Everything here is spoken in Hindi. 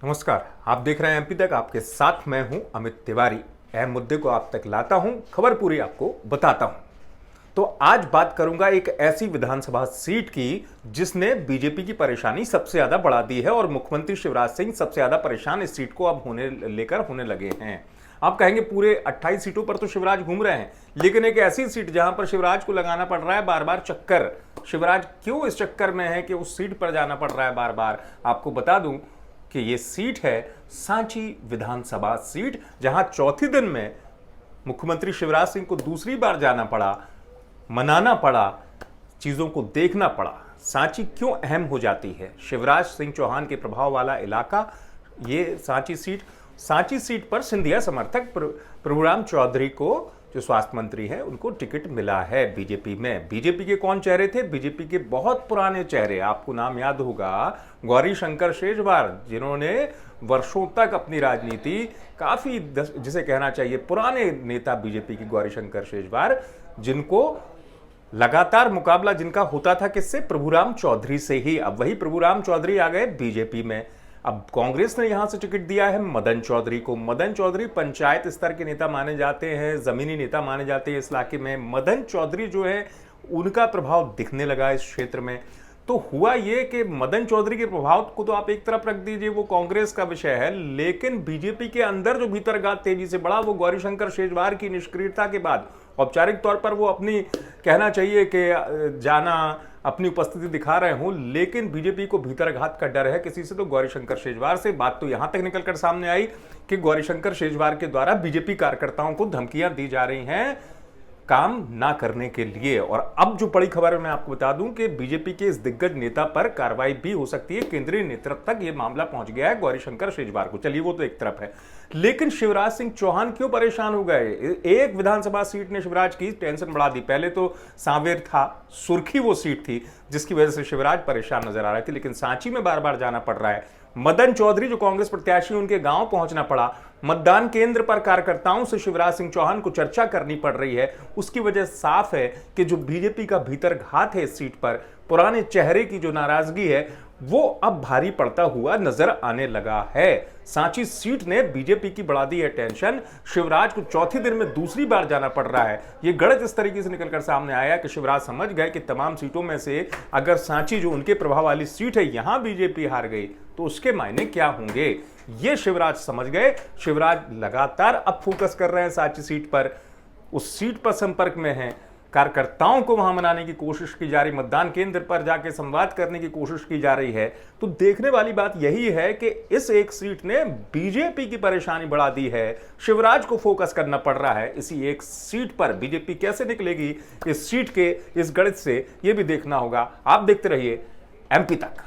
नमस्कार, आप देख रहे हैं एमपी तक। आपके साथ मैं हूं अमित तिवारी। अहम मुद्दे को आप तक लाता हूं, खबर पूरी आपको बताता हूं। तो आज बात करूंगा एक ऐसी विधानसभा सीट की जिसने बीजेपी की परेशानी सबसे ज्यादा बढ़ा दी है और मुख्यमंत्री शिवराज सिंह सबसे ज्यादा परेशान इस सीट को अब होने लगे हैं। आप कहेंगे पूरे 28 सीटों पर तो शिवराज घूम रहे हैं, लेकिन एक ऐसी सीट जहां पर शिवराज को लगाना पड़ रहा है बार बार चक्कर। शिवराज क्यों इस चक्कर में है कि उस सीट पर जाना पड़ रहा है बार बार, आपको बता दूं कि ये सीट है सांची विधानसभा सीट, जहां चौथे दिन में मुख्यमंत्री शिवराज सिंह को दूसरी बार जाना पड़ा, मनाना पड़ा, चीजों को देखना पड़ा। सांची क्यों अहम हो जाती है? शिवराज सिंह चौहान के प्रभाव वाला इलाका ये सांची सीट पर सिंधिया समर्थक प्रभुराम चौधरी को, जो स्वास्थ्य मंत्री हैं, उनको टिकट मिला है बीजेपी में। बीजेपी के कौन चेहरे थे? बीजेपी के बहुत पुराने चेहरे, आपको नाम याद होगा, गौरीशंकर शेजवार, जिन्होंने वर्षों तक अपनी राजनीति काफी जिसे कहना चाहिए पुराने नेता बीजेपी की गौरीशंकर शेजवार, जिनको लगातार मुकाबला जिनका होता था किससे? प्रभुराम चौधरी से ही। अब वही प्रभुराम चौधरी आ गए बीजेपी में। अब कांग्रेस ने यहां से टिकट दिया है मदन चौधरी को। मदन चौधरी पंचायत स्तर के नेता माने जाते हैं, जमीनी नेता माने जाते हैं इस इलाके में। मदन चौधरी जो है उनका प्रभाव दिखने लगा इस क्षेत्र में। तो हुआ ये कि मदन चौधरी के प्रभाव को तो आप एक तरफ रख दीजिए, वो कांग्रेस का विषय है, लेकिन बीजेपी के अंदर जो भीतरगात तेजी से बढ़ा वो गौरीशंकर शेजवार की निष्क्रियता के बाद। औपचारिक तौर पर वो अपनी कहना चाहिए कि जाना अपनी उपस्थिति दिखा रहे हों, लेकिन बीजेपी को भीतरघात का डर है किसी से, तो गौरीशंकर शेजवार से। बात तो यहां तक निकलकर सामने आई कि गौरीशंकर शेजवार के द्वारा बीजेपी कार्यकर्ताओं को धमकियां दी जा रही हैं काम ना करने के लिए। और अब जो बड़ी खबर है मैं आपको बता दूं कि बीजेपी के इस दिग्गज नेता पर कार्रवाई भी हो सकती है। केंद्रीय नेतृत्व तक यह मामला पहुंच गया है गौरीशंकर शेजवार को। चलिए वो तो एक तरफ है, लेकिन शिवराज सिंह चौहान क्यों परेशान हो गए? एक विधानसभा सीट ने शिवराज की टेंशन बढ़ा दी। पहले तो सांवेर था, सुर्खी वो सीट थी जिसकी वजह से शिवराज परेशान नजर आ रहे थे, लेकिन सांची में बार बार जाना पड़ रहा है। मदन चौधरी जो कांग्रेस प्रत्याशी, उनके गांव पहुंचना पड़ा। मतदान केंद्र पर कार्यकर्ताओं से शिवराज सिंह चौहान को चर्चा करनी पड़ रही है। उसकी वजह साफ है कि जो बीजेपी का भीतरघात है इस सीट पर, पुराने चेहरे की जो नाराजगी है, वो अब भारी पड़ता हुआ नजर आने लगा है। सांची सीट ने बीजेपी की बढ़ा दी है टेंशन। शिवराज को चौथे दिन में दूसरी बार जाना पड़ रहा है। ये गणित इस तरीके से निकलकर सामने आया कि शिवराज समझ गए कि तमाम सीटों में से अगर सांची जो उनके प्रभाव वाली सीट है, यहां बीजेपी हार गई तो उसके मायने क्या होंगे, ये शिवराज समझ गए। शिवराज लगातार अब फोकस कर रहे हैं सांची सीट पर, उस सीट पर संपर्क में हैं। कार्यकर्ताओं को वहां मनाने की कोशिश की जा रही, मतदान केंद्र पर जाके संवाद करने की कोशिश की जा रही है। तो देखने वाली बात यही है कि इस एक सीट ने बीजेपी की परेशानी बढ़ा दी है। शिवराज को फोकस करना पड़ रहा है इसी एक सीट पर। बीजेपी कैसे निकलेगी इस सीट के इस गणित से, यह भी देखना होगा। आप देखते रहिए एमपी तक।